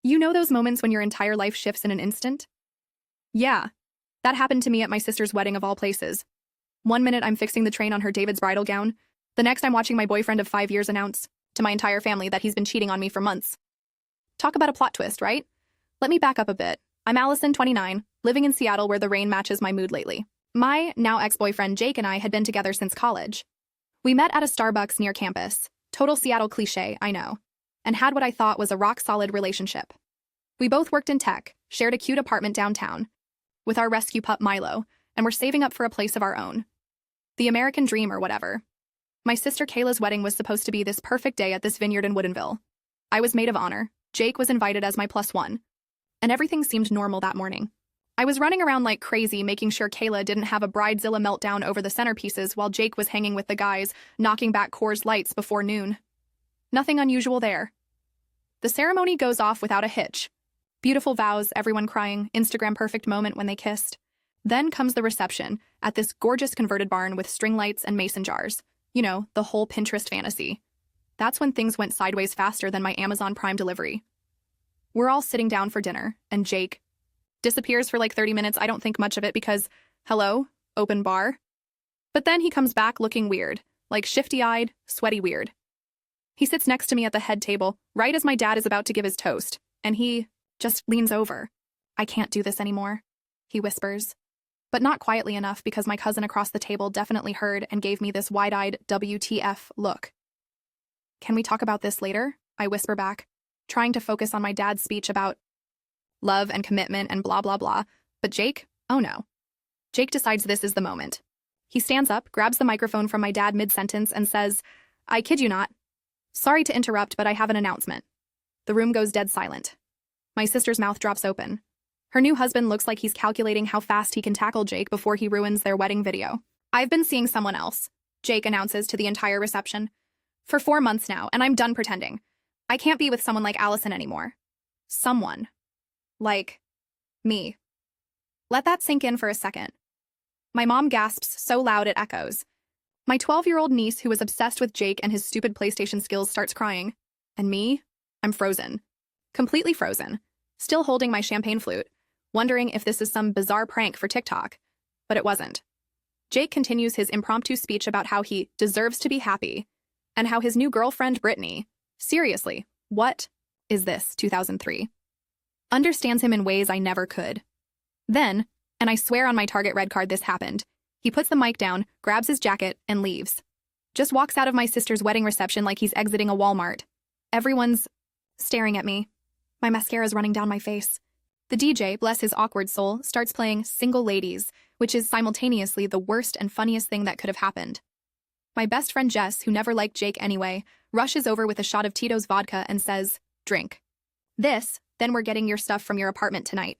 You know those moments when your entire life shifts in an instant? Yeah, that happened to me at my sister's wedding of all places. One minute I'm fixing the train on her David's bridal gown. The next I'm watching my boyfriend of 5 years announce to my entire family that he's been cheating on me for months. Talk about a plot twist, right? Let me back up a bit. I'm Allison, 29, living in Seattle where the rain matches my mood lately. My now ex-boyfriend Jake and I had been together since college. We met at a Starbucks near campus. Total Seattle cliche, I know. And had what I thought was a rock-solid relationship. We both worked in tech, shared a cute apartment downtown, with our rescue pup Milo, and were saving up for a place of our own. The American dream or whatever. My sister Kayla's wedding was supposed to be this perfect day at this vineyard in Woodinville. I was maid of honor, Jake was invited as my +1. And everything seemed normal that morning. I was running around like crazy making sure Kayla didn't have a bridezilla meltdown over the centerpieces while Jake was hanging with the guys, knocking back Coors Lights before noon. Nothing unusual there. The ceremony goes off without a hitch. Beautiful vows, everyone crying, Instagram perfect moment when they kissed. Then comes the reception, at this gorgeous converted barn with string lights and mason jars. You know, the whole Pinterest fantasy. That's when things went sideways faster than my Amazon Prime delivery. We're all sitting down for dinner, and Jake disappears for like 30 minutes. I don't think much of it because, hello, open bar. But then he comes back looking weird, like shifty-eyed, sweaty weird. He sits next to me at the head table, right as my dad is about to give his toast, and he just leans over. I can't do this anymore, he whispers. But not quietly enough because my cousin across the table definitely heard and gave me this wide-eyed WTF look. Can we talk about this later? I whisper back, trying to focus on my dad's speech about love and commitment and blah, blah, blah. But Jake? Oh no. Jake decides this is the moment. He stands up, grabs the microphone from my dad mid-sentence and says, I kid you not. Sorry to interrupt, but I have an announcement. The room goes dead silent. My sister's mouth drops open. Her new husband looks like he's calculating how fast he can tackle Jake before he ruins their wedding video. I've been seeing someone else, Jake announces to the entire reception. For 4 months now, and I'm done pretending. I can't be with someone like Allison anymore. Someone. Like me. Let that sink in for a second. My mom gasps so loud it echoes. My 12-year-old niece who was obsessed with Jake and his stupid PlayStation skills starts crying. And me? I'm frozen. Completely frozen. Still holding my champagne flute, wondering if this is some bizarre prank for TikTok. But it wasn't. Jake continues his impromptu speech about how he deserves to be happy, and how his new girlfriend, Brittany, seriously, what is this, 2003? Understands him in ways I never could. Then, and I swear on my Target red card this happened, he puts the mic down, grabs his jacket, and leaves. Just walks out of my sister's wedding reception like he's exiting a Walmart. Everyone's staring at me. My mascara's running down my face. The DJ, bless his awkward soul, starts playing Single Ladies, which is simultaneously the worst and funniest thing that could have happened. My best friend Jess, who never liked Jake anyway, rushes over with a shot of Tito's vodka and says, drink. This, then we're getting your stuff from your apartment tonight.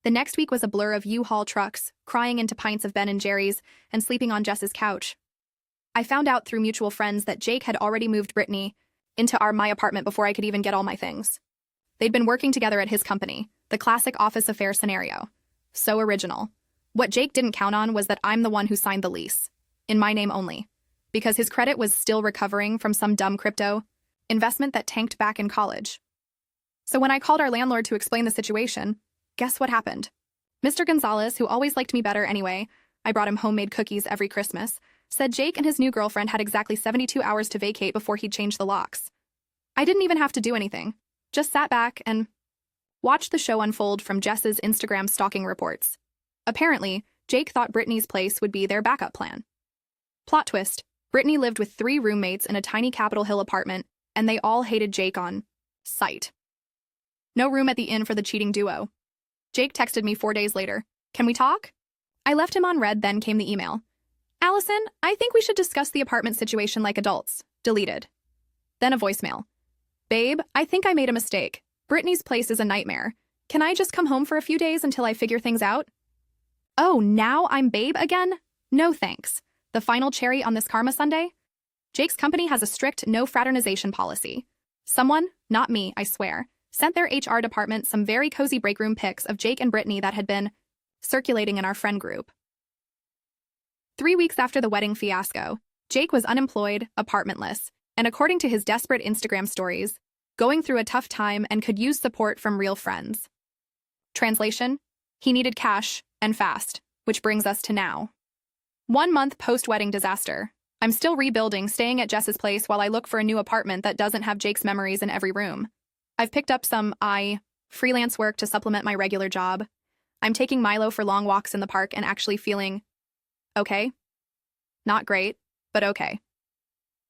The next week was a blur of U-Haul trucks, crying into pints of Ben & Jerry's, and sleeping on Jess's couch. I found out through mutual friends that Jake had already moved Brittany into my apartment before I could even get all my things. They'd been working together at his company, the classic office affair scenario. So original. What Jake didn't count on was that I'm the one who signed the lease. In my name only. Because his credit was still recovering from some dumb crypto investment that tanked back in college. So when I called our landlord to explain the situation, guess what happened? Mr. Gonzalez, who always liked me better anyway, I brought him homemade cookies every Christmas, said Jake and his new girlfriend had exactly 72 hours to vacate before he'd change the locks. I didn't even have to do anything. Just sat back and watched the show unfold from Jess's Instagram stalking reports. Apparently, Jake thought Brittany's place would be their backup plan. Plot twist, Brittany lived with 3 roommates in a tiny Capitol Hill apartment, and they all hated Jake on sight. No room at the inn for the cheating duo. Jake texted me 4 days later. Can we talk? I left him on read, then came the email. Allison, I think we should discuss the apartment situation like adults. Deleted. Then a voicemail. Babe, I think I made a mistake. Brittany's place is a nightmare. Can I just come home for a few days until I figure things out? Oh, now I'm babe again? No thanks. The final cherry on this karma sundae? Jake's company has a strict no fraternization policy. Someone, not me, I swear, sent their HR department some very cozy break room pics of Jake and Brittany that had been circulating in our friend group. 3 weeks after the wedding fiasco, Jake was unemployed, apartmentless, and according to his desperate Instagram stories, going through a tough time and could use support from real friends. Translation: he needed cash, and fast, which brings us to now. 1 month post-wedding disaster. I'm still rebuilding, staying at Jess's place while I look for a new apartment that doesn't have Jake's memories in every room. I've picked up some freelance work to supplement my regular job. I'm taking Milo for long walks in the park and actually feeling okay. Not great, but okay.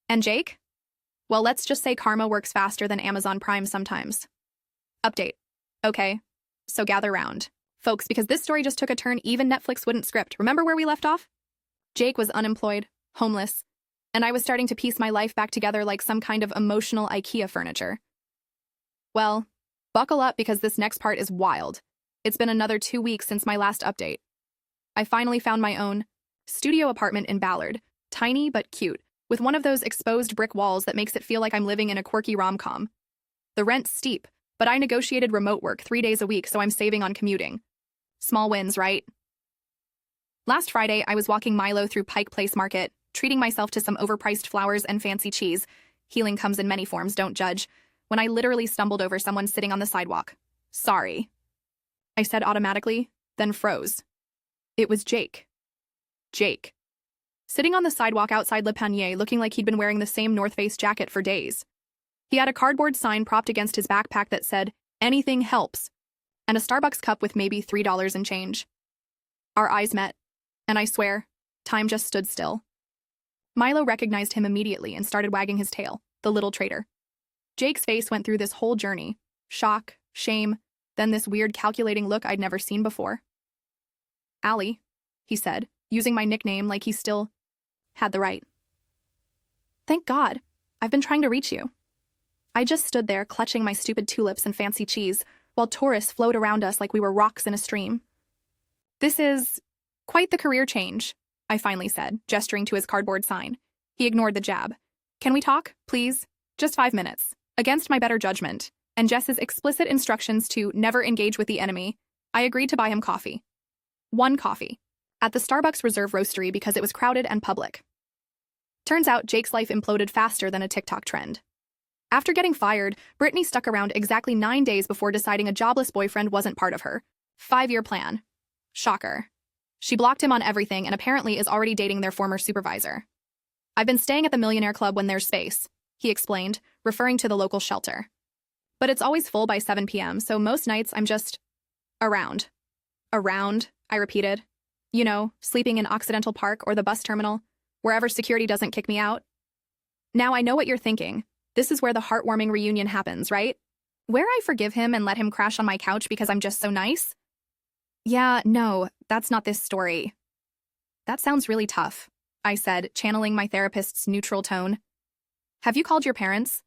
And Jake? Well, let's just say karma works faster than Amazon Prime sometimes. Update. Okay, so gather round, folks, because this story just took a turn even Netflix wouldn't script. Remember where we left off? Jake was unemployed, homeless, and I was starting to piece my life back together like some kind of emotional IKEA furniture. Well, buckle up because this next part is wild. It's been another 2 weeks since my last update. I finally found my own studio apartment in Ballard, tiny but cute, with one of those exposed brick walls that makes it feel like I'm living in a quirky rom-com. The rent's steep, but I negotiated remote work 3 days a week, so I'm saving on commuting. Small wins, right? Last Friday, I was walking Milo through Pike Place Market, treating myself to some overpriced flowers and fancy cheese. Healing comes in many forms, don't judge. When I literally stumbled over someone sitting on the sidewalk. Sorry, I said automatically, then froze. It was Jake. Jake. Sitting on the sidewalk outside Le Panier, looking like he'd been wearing the same North Face jacket for days. He had a cardboard sign propped against his backpack that said, "Anything helps," and a Starbucks cup with maybe $3 and change. Our eyes met, and I swear, time just stood still. Milo recognized him immediately and started wagging his tail, the little traitor. Jake's face went through this whole journey: shock, shame, then this weird calculating look I'd never seen before. "Allie," he said, using my nickname like he still had the right. "Thank God, I've been trying to reach you." I just stood there clutching my stupid tulips and fancy cheese while tourists flowed around us like we were rocks in a stream. "This is quite the career change," I finally said, gesturing to his cardboard sign. He ignored the jab. "Can we talk, please? Just 5 minutes." Against my better judgment, and Jess's explicit instructions to never engage with the enemy, I agreed to buy him coffee. 1 coffee. At the Starbucks Reserve Roastery because it was crowded and public. Turns out Jake's life imploded faster than a TikTok trend. After getting fired, Brittany stuck around exactly 9 days before deciding a jobless boyfriend wasn't part of her 5-year plan. Shocker. She blocked him on everything and apparently is already dating their former supervisor. "I've been staying at the Millionaire Club when there's space," he explained, referring to the local shelter. "But it's always full by 7 p.m., so most nights I'm just around." "Around," I repeated. "You know, sleeping in Occidental Park or the bus terminal, wherever security doesn't kick me out." Now I know what you're thinking. This is where the heartwarming reunion happens, right? Where I forgive him and let him crash on my couch because I'm just so nice? Yeah, no, that's not this story. That sounds really tough, I said, channeling my therapist's neutral tone. "Have you called your parents?"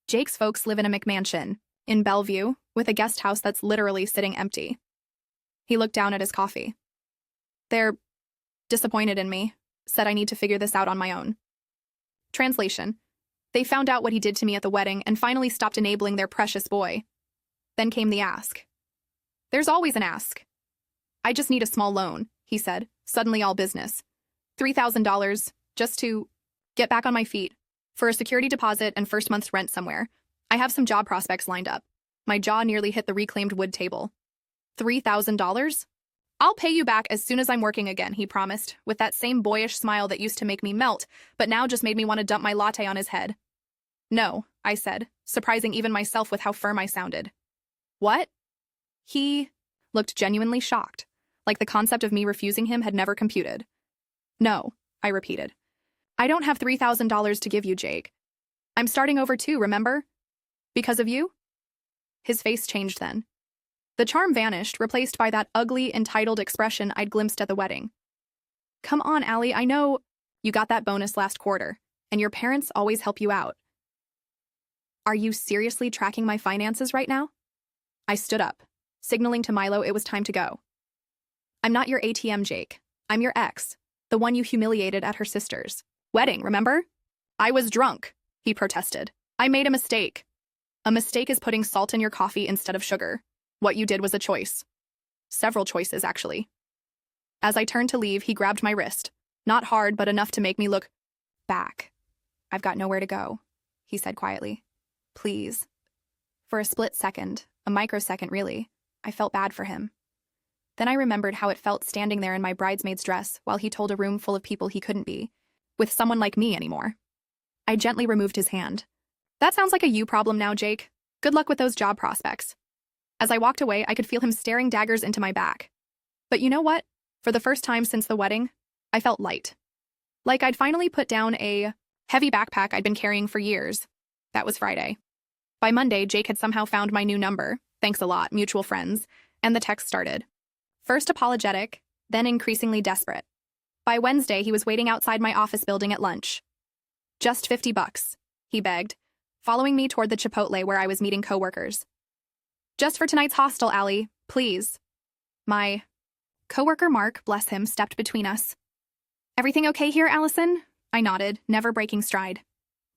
Jake's folks live in a McMansion, in Bellevue, with a guest house that's literally sitting empty. He looked down at his coffee. "They're disappointed in me, said I need to figure this out on my own." Translation: they found out what he did to me at the wedding and finally stopped enabling their precious boy. Then came the ask. There's always an ask. "I just need a small loan," he said, suddenly all business. $3,000, just to get back on my feet, for a security deposit and first month's rent somewhere. I have some job prospects lined up. My jaw nearly hit the reclaimed wood table. $3,000? "I'll pay you back as soon as I'm working again," he promised, with that same boyish smile that used to make me melt, but now just made me want to dump my latte on his head. "No," I said, surprising even myself with how firm I sounded. "What?" He looked genuinely shocked, like the concept of me refusing him had never computed. "No," I repeated. "I don't have $3,000 to give you, Jake. I'm starting over too, remember? Because of you?" His face changed then. The charm vanished, replaced by that ugly, entitled expression I'd glimpsed at the wedding. "Come on, Allie, I know you got that bonus last quarter, and your parents always help you out." "Are you seriously tracking my finances right now?" I stood up, signaling to Milo it was time to go. "I'm not your ATM, Jake. I'm your ex, the one you humiliated at her sister's wedding, remember?" "I was drunk," he protested. "I made a mistake." "A mistake is putting salt in your coffee instead of sugar. What you did was a choice. Several choices, actually." As I turned to leave, he grabbed my wrist. Not hard, but enough to make me look back. "I've got nowhere to go," he said quietly. "Please, For a split second, a microsecond really, I felt bad for him. Then I remembered how it felt standing there in my bridesmaid's dress while he told a room full of people he couldn't be with someone like me anymore. I gently removed his hand. That sounds like a you problem now, Jake. Good luck with those job prospects. As I walked away, I could feel him staring daggers into my back. But you know what? For the first time since the wedding, I felt light. Like I'd finally put down a heavy backpack I'd been carrying for years. That was Friday. By Monday, Jake had somehow found my new number, thanks a lot, mutual friends, and the text started. First apologetic, then increasingly desperate. By Wednesday, he was waiting outside my office building at lunch. Just $50, he begged, following me toward the Chipotle where I was meeting coworkers. Just for tonight's hostel, Allie, please. My coworker Mark, bless him, stepped between us. Everything okay here, Allison? I nodded, never breaking stride.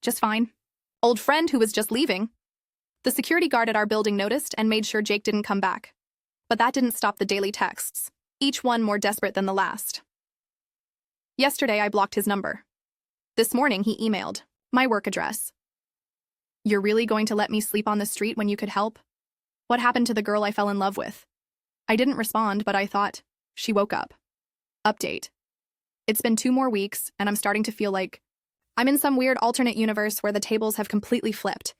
Just fine. Old friend who was just leaving. The security guard at our building noticed and made sure Jake didn't come back. But that didn't stop the daily texts, each one more desperate than the last. Yesterday, I blocked his number. This morning, he emailed my work address. You're really going to let me sleep on the street when you could help? What happened to the girl I fell in love with? I didn't respond, but I thought, she woke up. Update. It's been 2 more weeks, and I'm starting to feel like I'm in some weird alternate universe where the tables have completely flipped.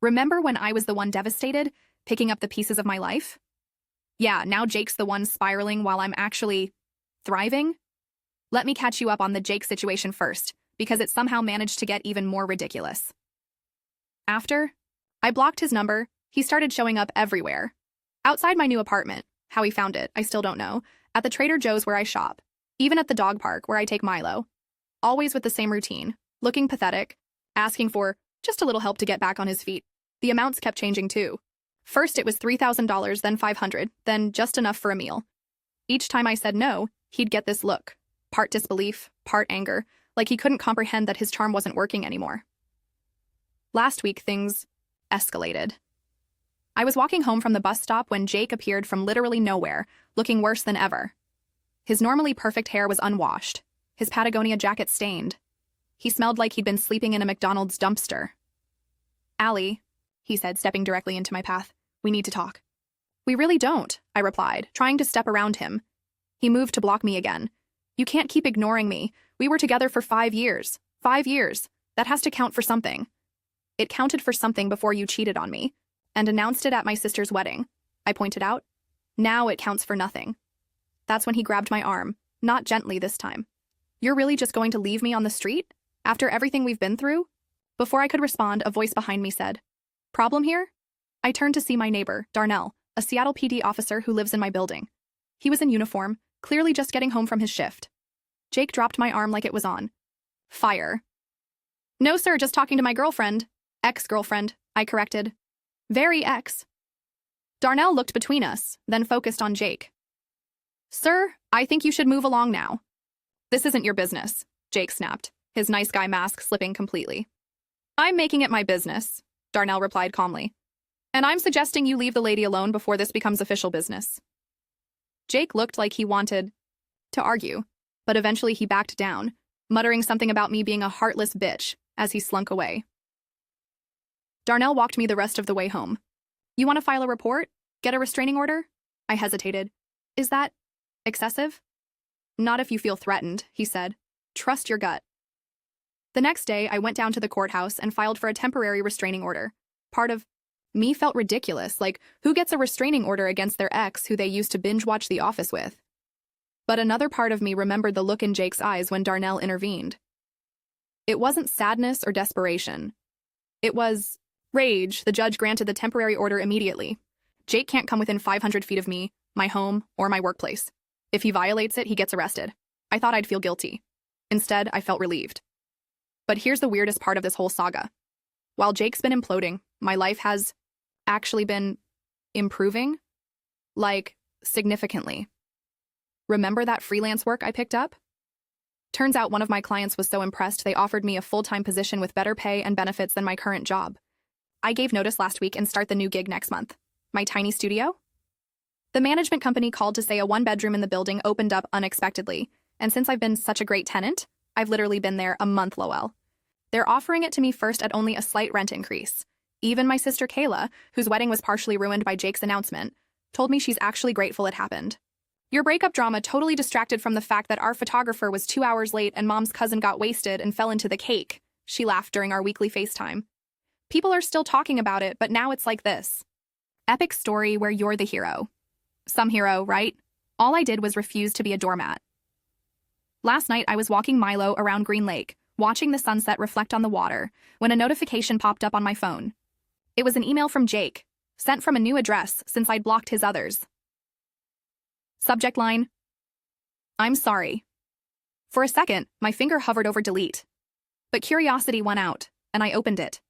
Remember when I was the one devastated, picking up the pieces of my life? Yeah, now Jake's the one spiraling while I'm actually thriving? Let me catch you up on the Jake situation first, because it somehow managed to get even more ridiculous. After I blocked his number, he started showing up everywhere. Outside my new apartment, how he found it, I still don't know, at the Trader Joe's where I shop, even at the dog park where I take Milo. Always with the same routine, looking pathetic, asking for just a little help to get back on his feet. The amounts kept changing too. First it was $3,000, then $500, then just enough for a meal. Each time I said no, he'd get this look, part disbelief, part anger, like he couldn't comprehend that his charm wasn't working anymore. Last week, things escalated. I was walking home from the bus stop when Jake appeared from literally nowhere, looking worse than ever. His normally perfect hair was unwashed, his Patagonia jacket stained. He smelled like he'd been sleeping in a McDonald's dumpster. Allie, he said, stepping directly into my path, we need to talk. We really don't, I replied, trying to step around him. He moved to block me again. You can't keep ignoring me. We were together for 5 years. 5 years. That has to count for something. It counted for something before you cheated on me, and announced it at my sister's wedding, I pointed out. Now it counts for nothing. That's when he grabbed my arm, not gently this time. You're really just going to leave me on the street? After everything we've been through? Before I could respond, a voice behind me said, Problem here? I turned to see my neighbor, Darnell, a Seattle PD officer who lives in my building. He was in uniform, clearly just getting home from his shift. Jake dropped my arm like it was on fire. No, sir, just talking to my girlfriend. Ex-girlfriend, I corrected. Very ex. Darnell looked between us, then focused on Jake. Sir, I think you should move along now. This isn't your business, Jake snapped, his nice guy mask slipping completely. I'm making it my business, Darnell replied calmly. And I'm suggesting you leave the lady alone before this becomes official business. Jake looked like he wanted to argue, but eventually he backed down, muttering something about me being a heartless bitch as he slunk away. Darnell walked me the rest of the way home. You want to file a report? Get a restraining order? I hesitated. Is that excessive? Not if you feel threatened, he said. Trust your gut. The next day, I went down to the courthouse and filed for a temporary restraining order. Part of me felt ridiculous, like who gets a restraining order against their ex who they used to binge-watch The Office with? But another part of me remembered the look in Jake's eyes when Darnell intervened. It wasn't sadness or desperation. It was rage. The judge granted the temporary order immediately. Jake can't come within 500 feet of me, my home, or my workplace. If he violates it, he gets arrested. I thought I'd feel guilty. Instead, I felt relieved. But here's the weirdest part of this whole saga. While Jake's been imploding, my life has actually been improving, like, significantly. Remember that freelance work I picked up? Turns out one of my clients was so impressed they offered me a full-time position with better pay and benefits than my current job. I gave notice last week and start the new gig next month. My tiny studio? The management company called to say a 1-bedroom in the building opened up unexpectedly, and since I've been such a great tenant, I've literally been there a month, Lowell. They're offering it to me first at only a slight rent increase. Even my sister Kayla, whose wedding was partially ruined by Jake's announcement, told me she's actually grateful it happened. Your breakup drama totally distracted from the fact that our photographer was 2 hours late and Mom's cousin got wasted and fell into the cake, she laughed during our weekly FaceTime. People are still talking about it, but now it's like this. Epic story where you're the hero. Some hero, right? All I did was refuse to be a doormat. Last night I was walking Milo around Green Lake, watching the sunset reflect on the water, when a notification popped up on my phone. It was an email from Jake, sent from a new address since I'd blocked his others. Subject line: I'm sorry. For a second, my finger hovered over delete. But curiosity won out, and I opened it.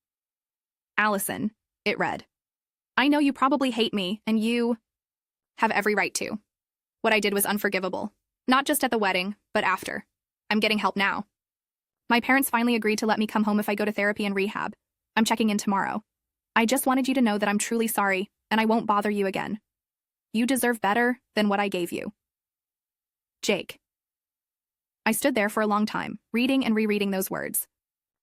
Allison, it read. I know you probably hate me, and you have every right to. What I did was unforgivable. Not just at the wedding, but after. I'm getting help now. My parents finally agreed to let me come home if I go to therapy and rehab. I'm checking in tomorrow. I just wanted you to know that I'm truly sorry, and I won't bother you again. You deserve better than what I gave you. Jake. I stood there for a long time, reading and rereading those words.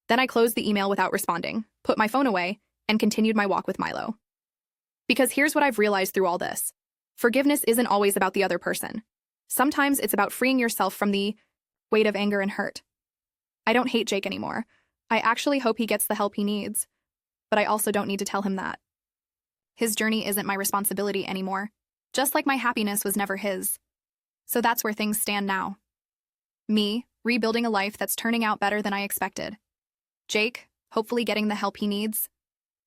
Then I closed the email without responding, put my phone away, and continued my walk with Milo. Because here's what I've realized through all this. Forgiveness isn't always about the other person. Sometimes it's about freeing yourself from the weight of anger and hurt. I don't hate Jake anymore. I actually hope he gets the help he needs. But I also don't need to tell him that. His journey isn't my responsibility anymore, just like my happiness was never his. So that's where things stand now. Me, rebuilding a life that's turning out better than I expected. Jake, hopefully getting the help he needs.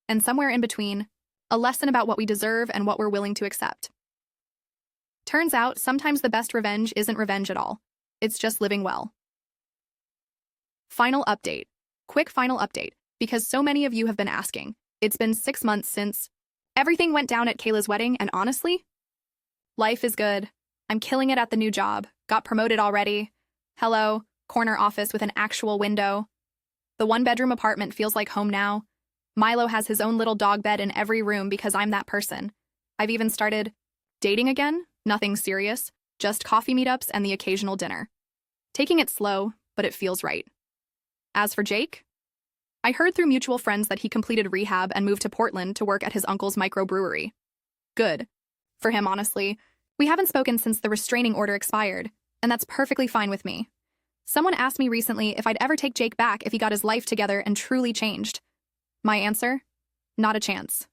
And somewhere in between, a lesson about what we deserve and what we're willing to accept. Turns out, sometimes the best revenge isn't revenge at all. It's just living well. Final update. Quick final update, because so many of you have been asking. It's been 6 months since everything went down at Kayla's wedding, and honestly, life is good. I'm killing it at the new job. Got promoted already. Hello, corner office with an actual window. The one-bedroom apartment feels like home now. Milo has his own little dog bed in every room because I'm that person. I've even started dating again. Nothing serious, just coffee meetups and the occasional dinner. Taking it slow, but it feels right. As for Jake, I heard through mutual friends that he completed rehab and moved to Portland to work at his uncle's microbrewery. Good. For him, honestly. We haven't spoken since the restraining order expired, and that's perfectly fine with me. Someone asked me recently if I'd ever take Jake back if he got his life together and truly changed. My answer? Not a chance.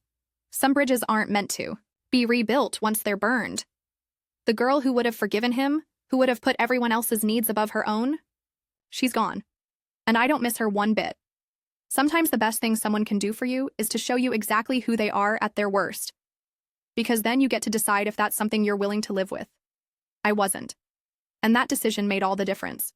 Some bridges aren't meant to be rebuilt once they're burned. The girl who would have forgiven him, who would have put everyone else's needs above her own, she's gone. And I don't miss her one bit. Sometimes the best thing someone can do for you is to show you exactly who they are at their worst. Because then you get to decide if that's something you're willing to live with. I wasn't. And that decision made all the difference.